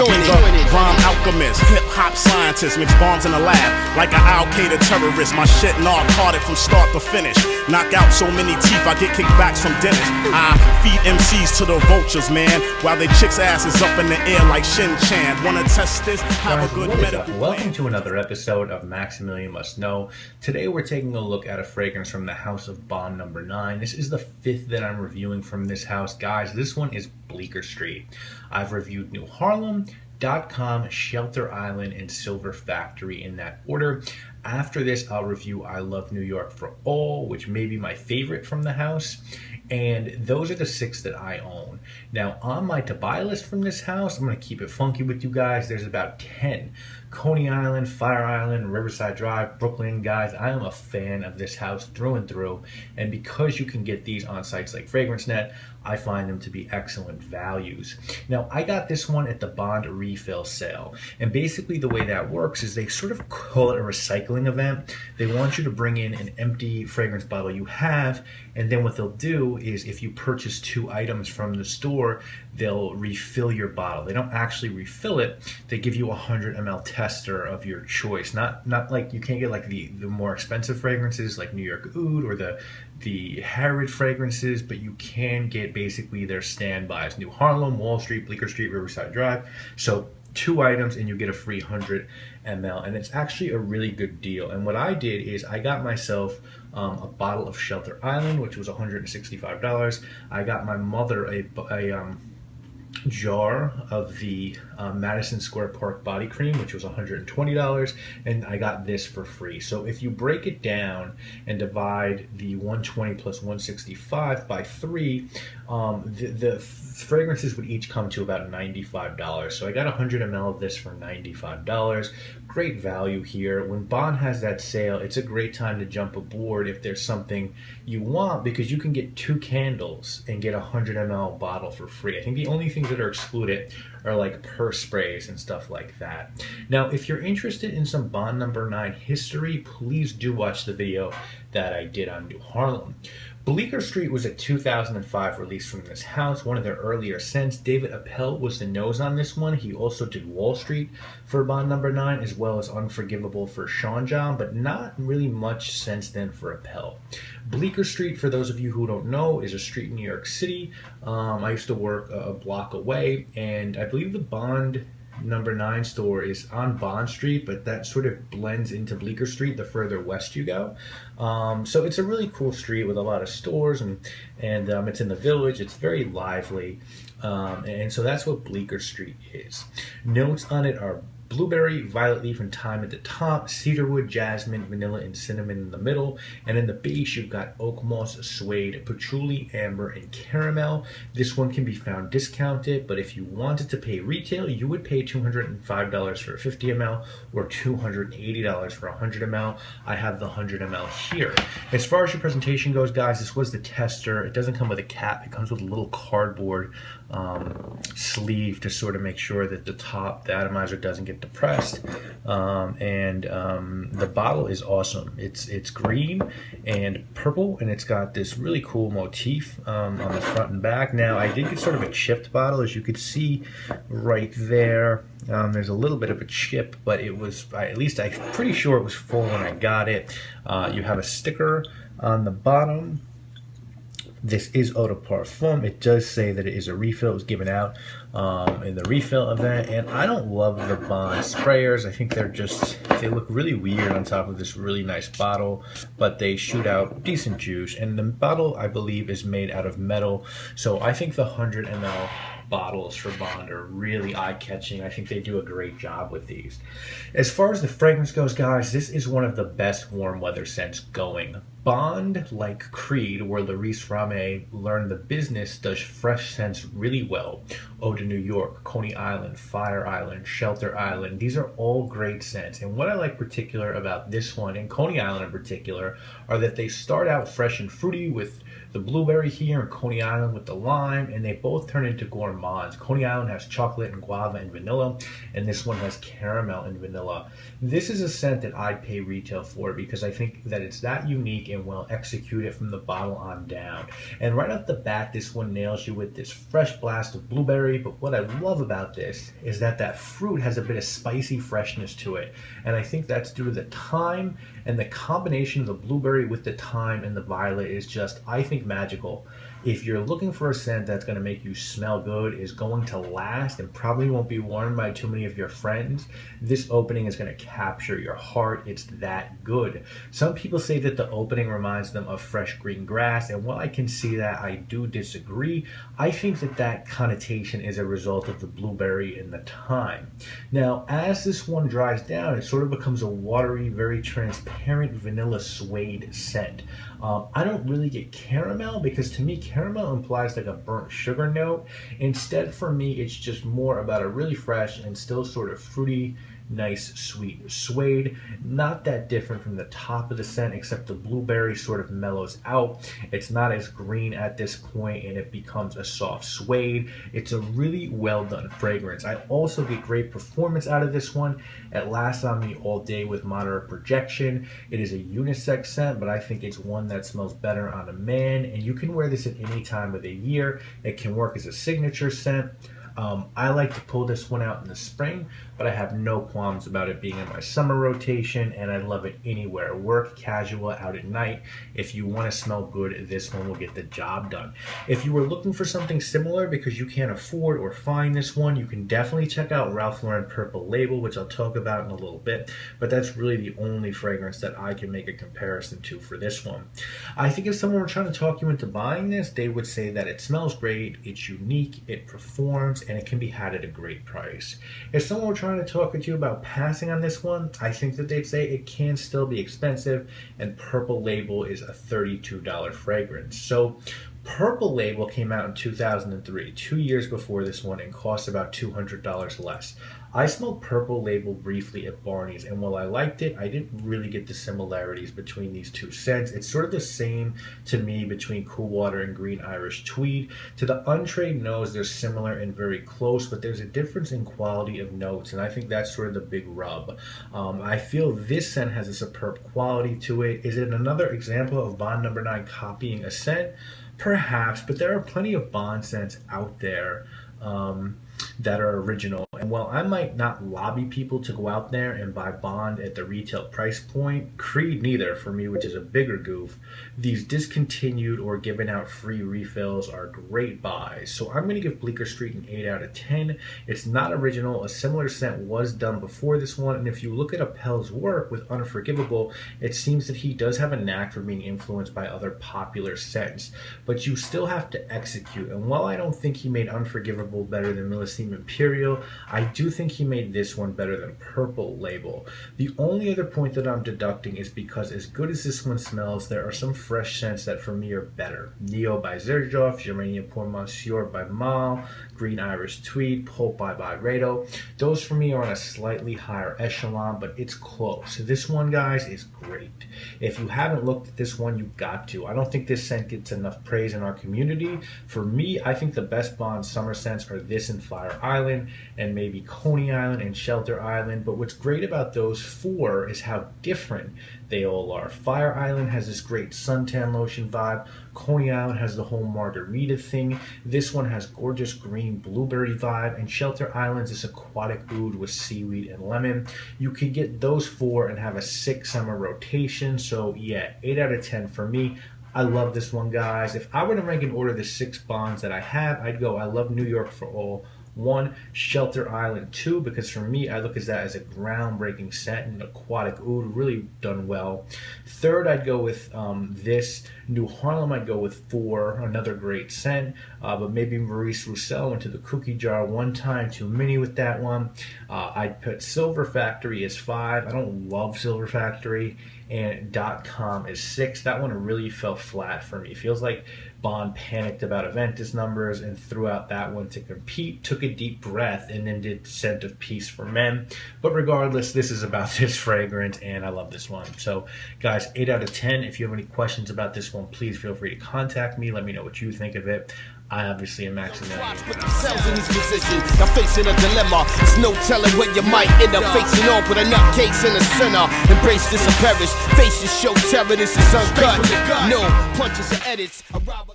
join it. Rhyme alchemist, hip-hop scientist, mix bombs in the lab like an Al-Qaeda terrorist. My shit narcotic from start to finish. Knock out so many teeth, I get kickbacks from dentists. I feed MCs to the vultures, man, while they chicks' asses up in the air like Shin Chan. Wanna test this? Have a good medical plan. Welcome to another episode of Maximilian Must Know. Today we're taking a look at a fragrance from the house of Bond number 9. This is the 5th that I'm reviewing from this house. Guys, this one is Bleecker Street. I've reviewed New Harlem, .com, Shelter Island, and Silver Factory in that order. After this, I'll review I Love New York for All, which may be my favorite from the house. And those are the 6 that I own. Now, on my to-buy list from this house, I'm going to keep it funky with you guys. There's about 10. Coney Island, Fire Island, Riverside Drive, Brooklyn. Guys, I am a fan of this house through and through. And because you can get these on sites like FragranceNet, I find them to be excellent values. Now, I got this one at the Bond refill sale. And basically the way that works is they sort of call it a recycling event. They want you to bring in an empty fragrance bottle you have, and then what they'll do is if you purchase 2 items from the store, they'll refill your bottle. They don't actually refill it. They give you a 100 ml tester of your choice. Not like you can't get like the more expensive fragrances like New York Oud or the Harrod fragrances, but you can get basically their standbys: New Harlem, Wall Street, Bleecker Street, Riverside Drive. So 2 items and you get a free 100 ml, and it's actually a really good deal. And what I did is I got myself a bottle of Shelter Island, which was $165. I got my mother a jar of the Madison Square Park body cream, which was $120, and I got this for free. So if you break it down and divide the 120 plus 165 by 3, the fragrances would each come to about $95. So I got 100 ml of this for $95. Great value here. When Bond has that sale, it's a great time to jump aboard if there's something you want, because you can get 2 candles and get a 100 ml bottle for free. I think the only things that are excluded are like purse sprays and stuff like that. Now, if you're interested in some Bond number 9 history, please do watch the video that I did on New Harlem. Bleecker Street was a 2005 release from this house, one of their earlier scents. David Appel was the nose on this one. He also did Wall Street for Bond number 9, as well as Unforgivable for Sean John, but not really much since then for Appel. Bleecker Street, for those of you who don't know, is a street in New York City. I used to work a block away, and I believe the Bond number 9 store is on Bond Street, but that sort of blends into Bleecker Street the further west you go. So it's a really cool street with a lot of stores, and it's in the village. It's very lively, and so that's what Bleecker Street is. Notes on it are blueberry, violet leaf, and thyme at the top, cedarwood, jasmine, vanilla, and cinnamon in the middle, and in the base you've got oak moss, suede, patchouli, amber, and caramel. This one can be found discounted, but if you wanted to pay retail, you would pay $205 for a 50 ml or $280 for a 100 ml. I have the 100 ml here. As far as your presentation goes, guys, this was the tester. It doesn't come with a cap. It comes with a little cardboard sleeve to sort of make sure that the atomizer doesn't get depressed, the bottle is awesome. It's green and purple, and it's got this really cool motif on the front and back. Now, I did get sort of a chipped bottle, as you could see right there. There's a little bit of a chip, but it was, at least I'm pretty sure it was full when I got it. You have a sticker on the bottom. This is eau de parfum. It does say that it is a refill. It was given out in the refill event, and I don't love the Bond sprayers. I think they look really weird on top of this really nice bottle, but they shoot out decent juice, and the bottle, I believe, is made out of metal, so I think the 100 ml bottles for Bond are really eye-catching. I think they do a great job with these. As far as the fragrance goes, guys, this is one of the best warm weather scents going. Bond, like Creed, where Larice Ramé learned the business, does fresh scents really well. Eau de New York, Coney Island, Fire Island, Shelter Island, these are all great scents. And what I like particular about this one, and Coney Island in particular, are that they start out fresh and fruity with the the blueberry here and Coney Island with the lime, and they both turn into gourmands. Coney Island has chocolate and guava and vanilla, and this one has caramel and vanilla. This is a scent that I'd pay retail for because I think that it's that unique and well executed from the bottle on down. And right off the bat, this one nails you with this fresh blast of blueberry, but what I love about this is that fruit has a bit of spicy freshness to it, and I think that's due to the thyme, and the combination of the blueberry with the thyme and the violet is just, I think, magical. If you're looking for a scent that's going to make you smell good, is going to last, and probably won't be worn by too many of your friends, this opening is going to capture your heart. It's that good. Some people say that the opening reminds them of fresh green grass, and while I can see that, I do disagree. I think that connotation is a result of the blueberry and the thyme. Now, as this one dries down, it sort of becomes a watery, very transparent vanilla suede scent. I don't really get caramel because to me caramel implies like a burnt sugar note. Instead, for me, it's just more about a really fresh and still sort of fruity, nice, sweet suede. Not that different from the top of the scent, except the blueberry sort of mellows out. It's not as green at this point, and it becomes a soft suede. It's a really well done fragrance. I also get great performance out of this one. It lasts on me all day with moderate projection. It is a unisex scent, but I think it's one that smells better on a man, and you can wear this at any time of the year. It can work as a signature scent. I like to pull this one out in the spring, but I have no qualms about it being in my summer rotation, and I love it anywhere. Work, casual, out at night. If you want to smell good, this one will get the job done. If you were looking for something similar because you can't afford or find this one, you can definitely check out Ralph Lauren Purple Label, which I'll talk about in a little bit, but that's really the only fragrance that I can make a comparison to for this one. I think if someone were trying to talk you into buying this, they would say that it smells great, it's unique, it performs, and it can be had at a great price. If someone were trying to talk with you about passing on this one, I think that they'd say it can still be expensive, and Purple Label is a $32 fragrance. So Purple Label came out in 2003, 2 years before this one, and cost about $200 less. I smelled Purple Label briefly at Barney's, and while I liked it, I didn't really get the similarities between these two scents. It's sort of the same to me between Cool Water and Green Irish Tweed. To the untrained nose, they're similar and very close, but there's a difference in quality of notes, and I think that's sort of the big rub. I feel this scent has a superb quality to it. Is it another example of Bond No. 9 copying a scent? Perhaps, but there are plenty of Bond scents out there that are original. And while I might not lobby people to go out there and buy Bond at the retail price point, Creed neither for me, which is a bigger goof, these discontinued or given out free refills are great buys. So I'm going to give Bleecker Street an 8 out of 10. It's not original. A similar scent was done before this one, and if you look at Appel's work with Unforgivable, it seems that he does have a knack for being influenced by other popular scents, but you still have to execute. And while I don't think he made Unforgivable better than Millesime Imperial, I do think he made this one better than Purple Label. The only other point that I'm deducting is because as good as this one smells, there are some fresh scents that for me are better. Neo by Xerjoff, Geranium Pour Monsieur by Mal, Green Irish Tweed, Pulp by Byredo. Those for me are on a slightly higher echelon, but it's close. This one, guys, is great. If you haven't looked at this one, you've got to. I don't think this scent gets enough praise in our community. For me, I think the best Bond summer scents are this and Fire Island, and maybe Coney Island and Shelter Island. But what's great about those four is how different they all are. Fire Island has this great suntan lotion vibe. Coney Island has the whole margarita thing. This one has gorgeous green blueberry vibe, and Shelter Island's this aquatic oud with seaweed and lemon. You could get those four and have a 6 summer rotation. So yeah, 8 out of 10 for me. I love this one, guys. If I were to rank and order the 6 Bonds that I have, I'd go I love New York for all 1, Shelter Island 2, because for me, I look at that as a groundbreaking scent, and aquatic oud, really done well. 3rd, I'd go with this. New Harlem, I'd go with 4, another great scent, but maybe Maurice Roussel into the cookie jar one time too many with that one. I'd put Silver Factory as 5. I don't love Silver Factory. And .com is 6. That one really fell flat for me. Feels like Bond panicked about Aventus numbers and threw out that one to compete, took a deep breath, and then did Scent of Peace for Men. But regardless, this is about this fragrance, and I love this one. So, guys, 8 out of 10. If you have any questions about this one, please feel free to contact me. Let me know what you think of it. I obviously am Maximilian. Put themselves in this position. Now facing a dilemma. There's no telling when you might end up facing off with a nutcase in the center. Embrace this or perish. Faces show terror. This is uncut. No punches or edits.